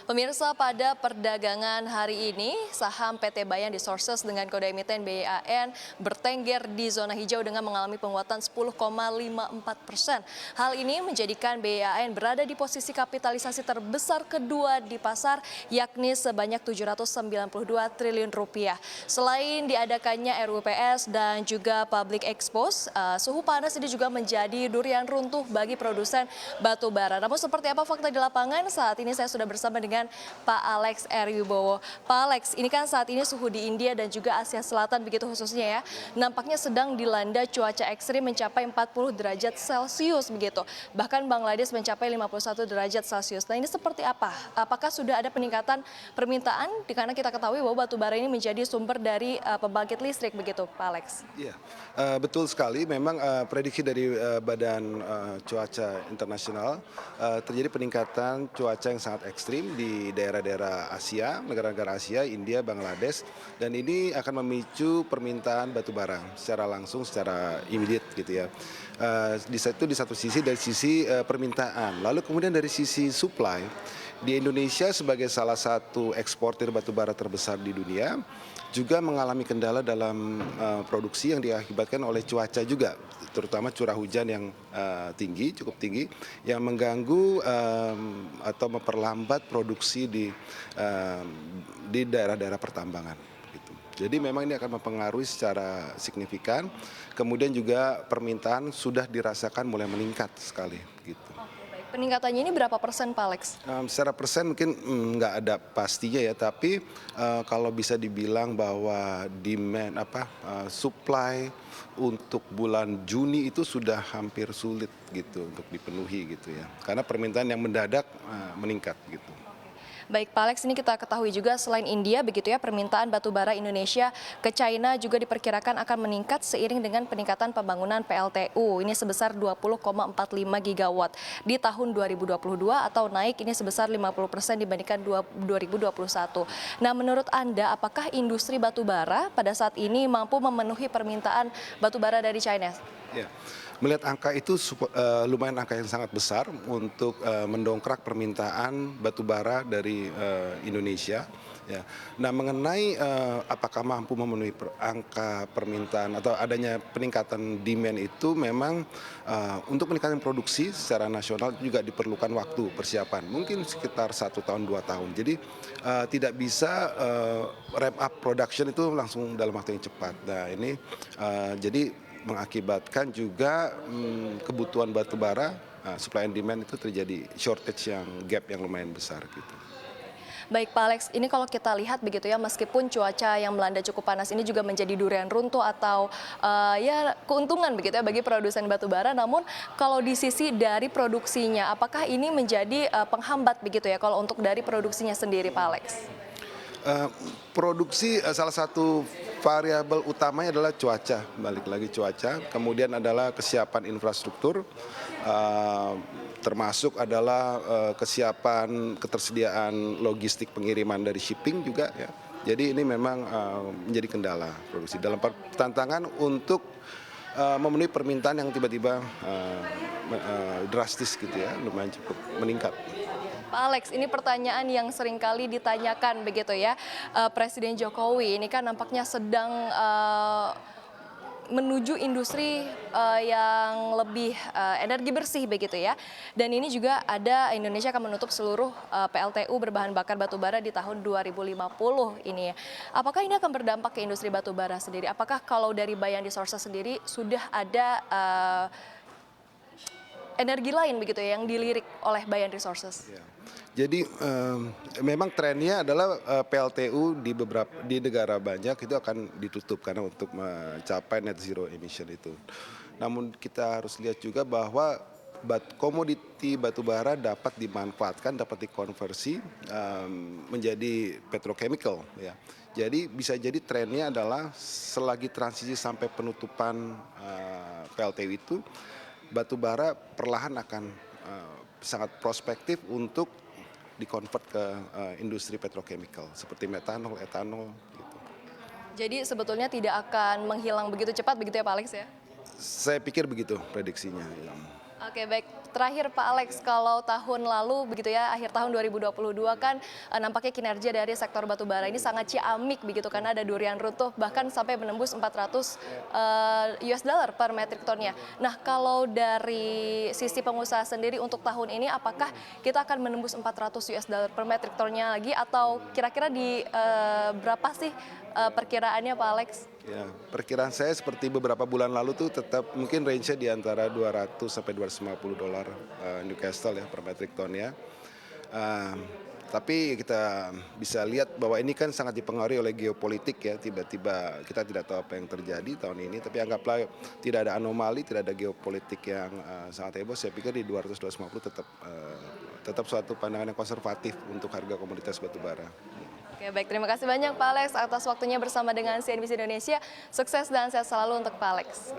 Pemirsa, pada perdagangan hari ini, saham PT Bayan Resources dengan kode emiten BAN bertengger di zona hijau dengan mengalami penguatan 10,54%. Hal ini menjadikan BAN berada di posisi kapitalisasi terbesar kedua di pasar, yakni sebanyak 792 triliun rupiah. Selain diadakannya RUPS dan juga public expose, suhu panas ini juga menjadi durian runtuh bagi produsen batu bara. Namun seperti apa fakta di lapangan? Saat ini saya sudah bersama dengan Pak Alex R. Wibowo. Pak Alex, ini kan saat ini suhu di India dan juga Asia Selatan begitu khususnya ya, nampaknya sedang dilanda cuaca ekstrim mencapai 40 derajat Celcius begitu. Bahkan Bangladesh mencapai 51 derajat Celcius. Nah, ini seperti apa? Apakah sudah ada peningkatan permintaan? Karena kita ketahui bahwa batu bara ini menjadi sumber dari pembangkit listrik begitu, Pak Alex. Iya, betul sekali. Memang prediksi dari Badan Cuaca Internasional terjadi peningkatan cuaca yang sangat ekstrim di daerah-daerah Asia, negara-negara Asia, India, Bangladesh, dan ini akan memicu permintaan batu bara secara langsung, secara immediate gitu ya. Di satu sisi dari sisi permintaan, lalu kemudian dari sisi supply. Di Indonesia sebagai salah satu eksportir batu bara terbesar di dunia juga mengalami kendala dalam produksi yang diakibatkan oleh cuaca juga, terutama curah hujan yang cukup tinggi, yang mengganggu atau memperlambat produksi di daerah-daerah pertambangan. Gitu. Jadi memang ini akan mempengaruhi secara signifikan. Kemudian juga permintaan sudah dirasakan mulai meningkat sekali. Gitu. Peningkatannya ini berapa persen, Pak Alex? Secara persen mungkin nggak ada pastinya ya, tapi kalau bisa dibilang bahwa supply untuk bulan Juni itu sudah hampir sulit gitu untuk dipenuhi gitu ya, karena permintaan yang mendadak meningkat gitu. Baik, Pak Alex, ini kita ketahui juga selain India begitu ya, permintaan batu bara Indonesia ke China juga diperkirakan akan meningkat seiring dengan peningkatan pembangunan PLTU. Ini sebesar 20,45 gigawatt di tahun 2022 atau naik ini sebesar 50% dibandingkan 2021. Nah, menurut Anda apakah industri batu bara pada saat ini mampu memenuhi permintaan batu bara dari China? Ya, melihat angka itu lumayan angka yang sangat besar untuk mendongkrak permintaan batu bara dari Indonesia. Ya. Nah, mengenai apakah mampu memenuhi angka permintaan atau adanya peningkatan demand itu memang untuk meningkatkan produksi secara nasional juga diperlukan waktu persiapan, mungkin sekitar 1 tahun 2 tahun. Jadi tidak bisa ramp up production itu langsung dalam waktu yang cepat. Nah, ini jadi mengakibatkan juga kebutuhan batu bara, supply and demand itu terjadi shortage gap yang lumayan besar gitu. Baik, Pak Alex, ini kalau kita lihat begitu ya, meskipun cuaca yang melanda cukup panas ini juga menjadi durian runtuh atau ya keuntungan begitu ya bagi produsen batu bara, namun kalau di sisi dari produksinya, apakah ini menjadi penghambat begitu ya kalau untuk dari produksinya sendiri, Pak Alex? Produksi salah satu variabel utamanya adalah cuaca, balik lagi cuaca, kemudian adalah kesiapan infrastruktur, termasuk adalah kesiapan ketersediaan logistik pengiriman dari shipping juga ya. Jadi ini memang menjadi kendala produksi dalam tantangan untuk memenuhi permintaan yang tiba-tiba drastis gitu ya, lumayan cukup meningkat. Pak Alex, ini pertanyaan yang sering kali ditanyakan begitu ya, Presiden Jokowi ini kan nampaknya sedang menuju industri yang lebih energi bersih begitu ya. Dan ini juga ada Indonesia akan menutup seluruh PLTU berbahan bakar batu bara di tahun 2050 ini ya. Apakah ini akan berdampak ke industri batu bara sendiri? Apakah kalau dari Bayan Resources sendiri sudah ada energi lain begitu ya yang dilirik oleh Bayan Resources? Ya. Jadi memang trennya adalah PLTU di negara banyak itu akan ditutup karena untuk mencapai net zero emission itu. Namun kita harus lihat juga bahwa komoditi batu bara dapat dimanfaatkan, dapat dikonversi menjadi petrochemical ya. Jadi bisa jadi trennya adalah selagi transisi sampai penutupan PLTU itu, batu bara perlahan akan sangat prospektif untuk dikonvert ke industri petrochemical seperti metanol, etanol gitu. Jadi sebetulnya tidak akan menghilang begitu cepat begitu ya Pak Alex ya? Saya pikir begitu prediksinya. Ya. Oke, baik. Terakhir Pak Alex, kalau tahun lalu begitu ya, akhir tahun 2022 kan nampaknya kinerja dari sektor batubara ini sangat ciamik begitu karena ada durian runtuh bahkan sampai menembus 400 US dollar per metric tonnya. Nah, kalau dari sisi pengusaha sendiri untuk tahun ini apakah kita akan menembus 400 US dollar per metric tonnya lagi atau kira-kira di berapa sih perkiraannya Pak Alex? Ya, perkiraan saya seperti beberapa bulan lalu tuh tetap mungkin range-nya di antara 200 sampai 250 dolar Newcastle ya per metric ton ya. Eh, tapi kita bisa lihat bahwa ini kan sangat dipengaruhi oleh geopolitik ya. Tiba-tiba kita tidak tahu apa yang terjadi tahun ini. Tapi anggaplah tidak ada anomali, tidak ada geopolitik yang sangat heboh. Saya pikir di 200-250 tetap suatu pandangan yang konservatif untuk harga komoditas batubara. Oke, baik. Terima kasih banyak Pak Alex atas waktunya bersama dengan CNBC Indonesia. Sukses dan sehat selalu untuk Pak Alex.